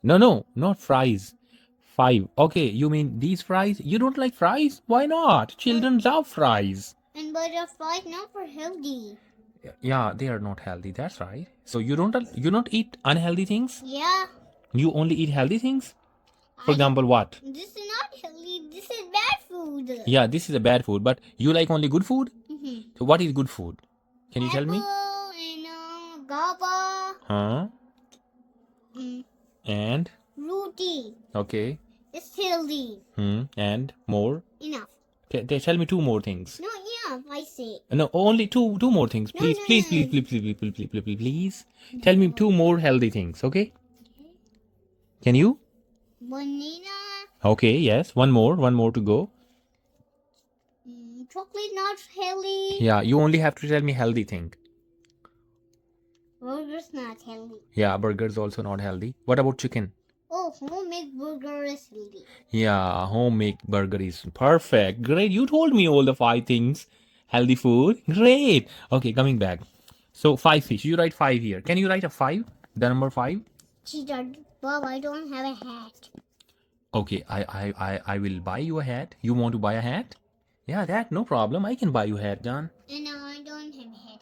No, not fries. 5. Okay, you mean these fries? You don't like fries? Why not? Children love fries. And but the fries not for healthy. Yeah, they are not healthy. That's right. So you don't eat unhealthy things? Yeah. You only eat healthy things? For I. example, what? This is not healthy. This is bad food. Yeah, this is a bad food, but you like only good food? Mm-hmm. So what is good food? Can you tell me? Apple and guava. Huh? Mm, And roti. okay. It's healthy. And more? Enough. Tell me two more things. No, enough. I say. No, only two more things. No, Please, no, please, please, no. please, please, please, please, please, please, please. Tell me two more healthy things, okay? Can you? Banana. Okay, yes. One more to go. Chocolate not healthy. Yeah, you only have to tell me healthy thing. Burger's not healthy. Yeah, burgers also not healthy. What about chicken? Oh, homemade burger is healthy. Yeah, homemade burger is perfect. Great. You told me all the 5 things. Healthy food. Great. Okay, coming back. So 5 fish. You write 5 here. Can you write a 5? The number 5? Cheater, Bob, I don't have a hat. Okay, I will buy you a hat. You want to buy a hat? Yeah, that no problem. I can buy you a hat, John. And I don't have a hat.